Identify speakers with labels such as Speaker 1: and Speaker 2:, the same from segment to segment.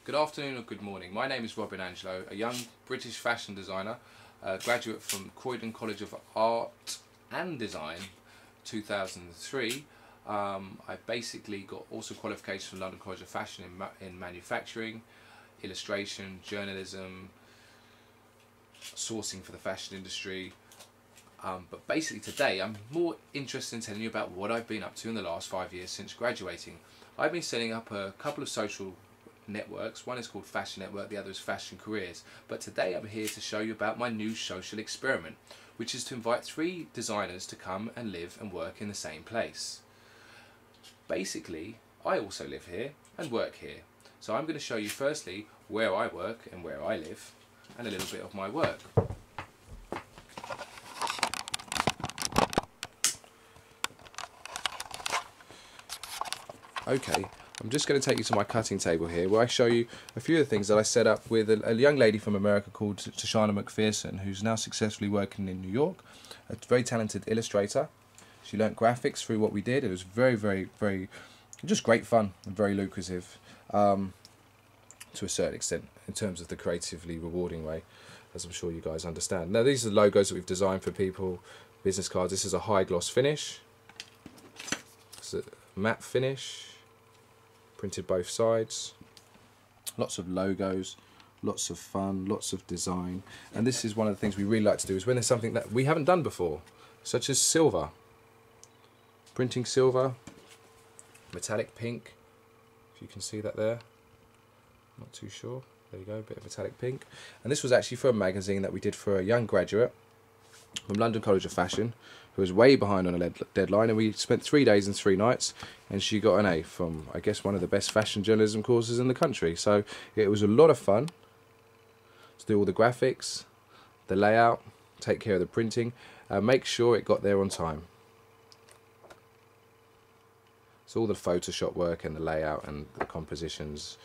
Speaker 1: Good afternoon or good morning. My name is Robin Angelo, a young British fashion designer, graduate from Croydon College of Art and Design 2003. I basically got also qualifications from London College of Fashion in manufacturing, illustration, journalism, sourcing for the fashion industry. But basically today I'm more interested in telling you about what I've been up to in the last 5 years since graduating. I've been setting up a couple of social networks. One is called Fashion Network, the other is Fashion Careers. But today I'm here to show you about my new social experiment, which is to invite 3 designers to come and live and work in the same place. Basically, I also live here and work here. So I'm going to show you firstly where I work and where I live, and a little bit of my work. Okay, I'm just going to take you to my cutting table here, where I show you a few of the things that I set up with a young lady from America called Tashana McPherson, who's now successfully working in New York, a very talented illustrator. She learnt graphics through what we did. It was very just great fun and very lucrative to a certain extent in terms of the creatively rewarding way, as I'm sure you guys understand. Now these are the logos that we've designed for people, business cards. This is a high gloss finish. It's a matte finish. Printed both sides, lots of logos, lots of fun, lots of design. And this is one of the things we really like to do, is when there's something that we haven't done before, such as silver. Printing silver, metallic pink, if you can see that there, not too sure. There you go, a bit of metallic pink. And this was actually for a magazine that we did for a young graduate from London College of Fashion, who was way behind on a deadline, and we spent 3 days and 3 nights, and she got an A from, I guess, one of the best fashion journalism courses in the country. So it was a lot of fun to do all the graphics, the layout, take care of the printing, and make sure it got there on time. So all the Photoshop work and the layout and the compositions,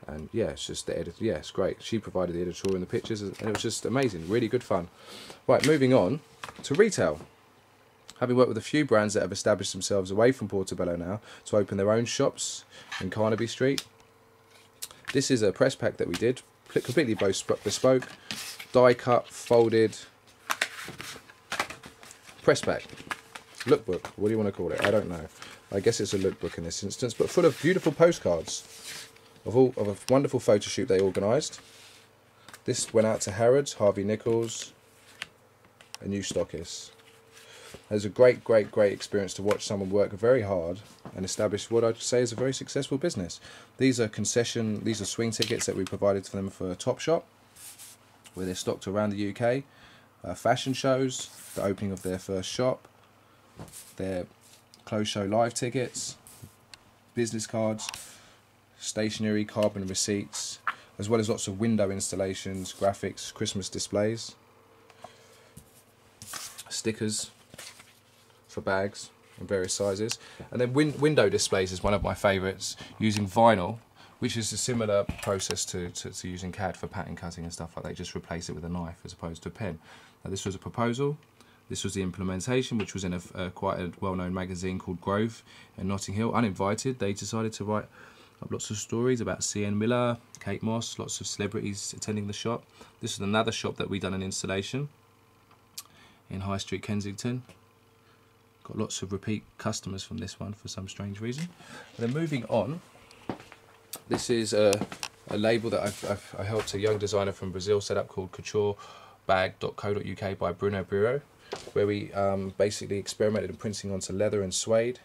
Speaker 1: and yeah, it's just the edit. Yeah, it's great. She provided the editorial and the pictures, and it was just amazing, really good fun. Right, moving on to retail. Having worked with a few brands that have established themselves away from Portobello now to open their own shops in Carnaby Street. This is a press pack that we did, completely bespoke, die cut, folded press pack, lookbook, what do you want to call it? I don't know. I guess it's a lookbook in this instance, but full of beautiful postcards of a wonderful photo shoot they organised. This went out to Harrods, Harvey Nichols, and New Stockist. It was a great experience to watch someone work very hard and establish what I'd say is a very successful business. These are swing tickets that we provided for them for Topshop, where they're stocked around the UK. Fashion shows, the opening of their first shop, their clothes show live tickets, business cards, stationery, carbon receipts, as well as lots of window installations, graphics, Christmas displays, stickers for bags in various sizes, and then window displays is one of my favourites, using vinyl, which is a similar process to using CAD for pattern cutting and stuff like that. Just replace it with a knife as opposed to a pen. Now this was a proposal. This was the implementation, which was in quite a well-known magazine called Grove in Notting Hill. Uninvited, they decided to write up lots of stories about C.N. Miller, Kate Moss, lots of celebrities attending the shop. This is another shop that we done an installation in High Street, Kensington. Got lots of repeat customers from this one for some strange reason. And then moving on, this is a label that I helped a young designer from Brazil set up called couturebag.co.uk by Bruno Bureau, where we basically experimented in printing onto leather and suede.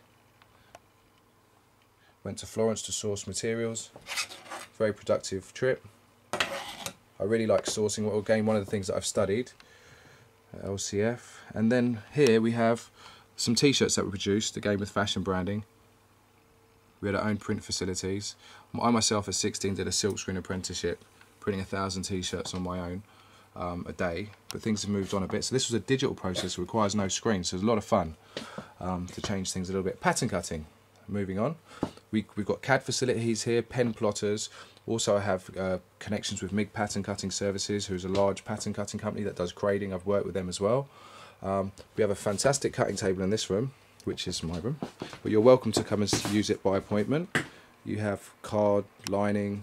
Speaker 1: Went to Florence to source materials. Very productive trip. I really like sourcing. Well, again, one of the things that I've studied at LCF. And then here we have some t-shirts that were produced, again with fashion branding. We had our own print facilities. I myself at 16 did a silkscreen apprenticeship, printing 1,000 t-shirts on my own a day, but things have moved on a bit. So this was a digital process, it requires no screen, so it was a lot of fun to change things a little bit. Pattern cutting, moving on. We've got CAD facilities here, pen plotters. Also I have connections with MIG Pattern Cutting Services, who's a large pattern cutting company that does grading. I've worked with them as well. We have a fantastic cutting table in this room, which is my room, but you're welcome to come and use it by appointment. You have card, lining,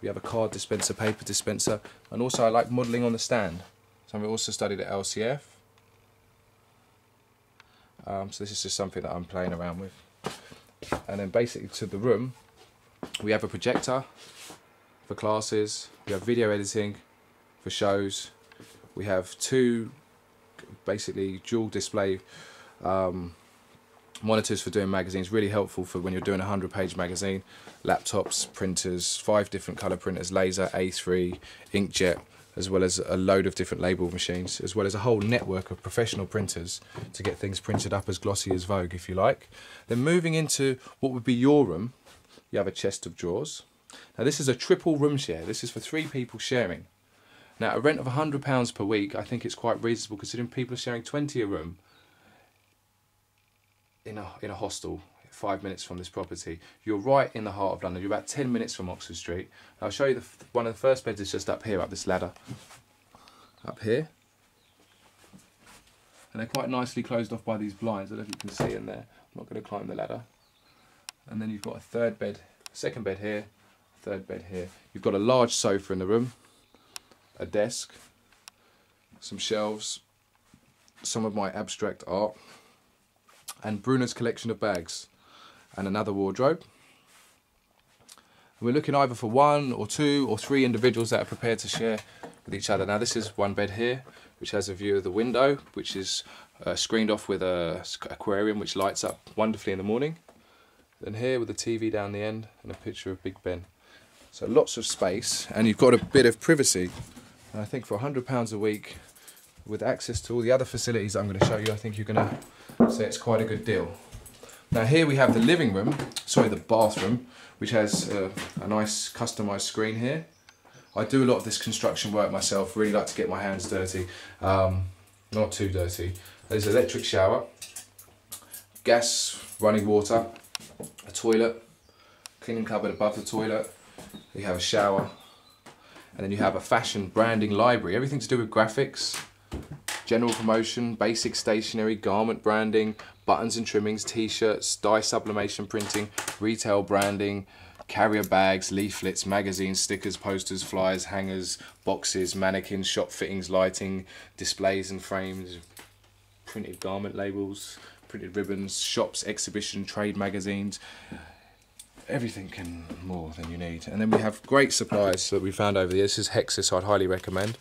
Speaker 1: We have a card dispenser, paper dispenser, and also I like modelling on the stand. So I've also studied at LCF. So this is just something that I'm playing around with. And then basically to the room, we have a projector for classes, we have video editing for shows, we have two basically dual display monitors for doing magazines, really helpful for when you're doing a 100-page magazine, laptops, printers, 5 different colour printers, laser, A3, inkjet, as well as a load of different label machines, as well as a whole network of professional printers to get things printed up as glossy as Vogue, if you like. Then moving into what would be your room, you have a chest of drawers. Now this is a triple room share. This is for 3 people sharing. Now a rent of £100 per week, I think it's quite reasonable considering people are sharing 20 a room in a hostel 5 minutes from this property. You're right in the heart of London. You're about 10 minutes from Oxford Street. I'll show you one of the first beds is just up here, up this ladder. Up here. And they're quite nicely closed off by these blinds. I don't know if you can see in there. I'm not going to climb the ladder. And then you've got a third bed, second bed here, third bed here. You've got a large sofa in the room, a desk, some shelves, some of my abstract art, and Bruno's collection of bags, and another wardrobe. And we're looking either for 1 or 2 or 3 individuals that are prepared to share with each other. Now this is one bed here, which has a view of the window, which is screened off with a aquarium which lights up wonderfully in the morning. Then here with the TV down the end and a picture of Big Ben. So lots of space, and you've got a bit of privacy. And I think for £100 a week, with access to all the other facilities I'm going to show you, I think you're going to say it's quite a good deal. Now here we have the living room, sorry, the bathroom, which has a nice customised screen here. I do a lot of this construction work myself, really like to get my hands dirty, not too dirty. There's an electric shower, gas, running water, a toilet, cleaning cupboard above the toilet, you have a shower, and then you have a fashion branding library, everything to do with graphics, general promotion, basic stationery, garment branding, buttons and trimmings, t-shirts, dye sublimation printing, retail branding, carrier bags, leaflets, magazines, stickers, posters, flyers, hangers, boxes, mannequins, shop fittings, lighting, displays and frames, printed garment labels, printed ribbons, shops, exhibition, trade magazines, everything and more than you need. And then we have great suppliers that we found over the years. This is Hexis, I'd highly recommend,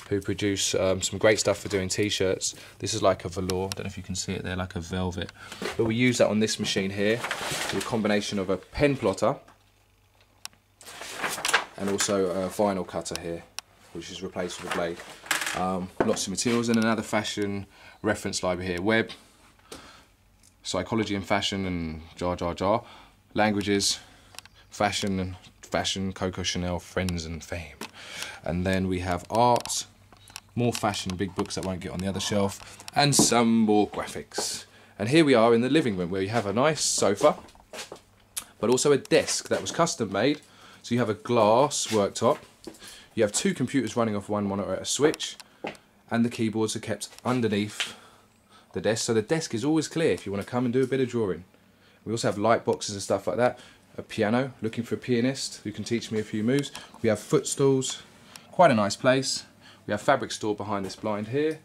Speaker 1: who produce some great stuff for doing t-shirts. This is like a velour, I don't know if you can see it there, like a velvet. But we use that on this machine here, with a combination of a pen plotter and also a vinyl cutter here, which is replaced with a blade. Lots of materials, and another fashion reference library here. Web, psychology and fashion, and jar. Languages, fashion, Coco Chanel, friends and fame. And then we have art, more fashion, big books that won't get on the other shelf, and some more graphics. And here we are in the living room, where you have a nice sofa, but also a desk that was custom made. So you have a glass worktop, you have 2 computers running off one monitor at a switch, and the keyboards are kept underneath the desk, so the desk is always clear if you want to come and do a bit of drawing. We also have light boxes and stuff like that, a piano, looking for a pianist who can teach me a few moves. We have footstools, quite a nice place. We have fabric stored behind this blind here,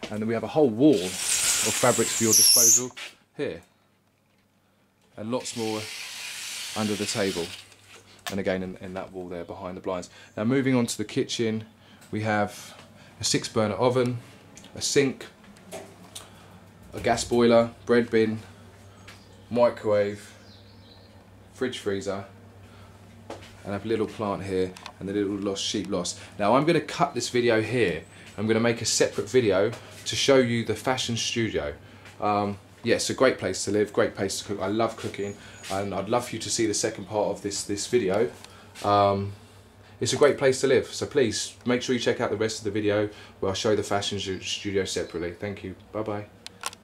Speaker 1: and then we have a whole wall of fabrics for your disposal here, and lots more under the table, and again in that wall there behind the blinds. Now moving on to the kitchen, we have a 6-burner oven, a sink, a gas boiler, bread bin, microwave, fridge freezer, and I have a little plant here and the little sheep loss. Now I'm going to cut this video here. I'm going to make a separate video to show you the fashion studio. Yeah, it's a great place to live, great place to cook. I love cooking, and I'd love for you to see the second part of this video. It's a great place to live, so please make sure you check out the rest of the video where I'll show you the fashion studio separately. Thank you, bye bye.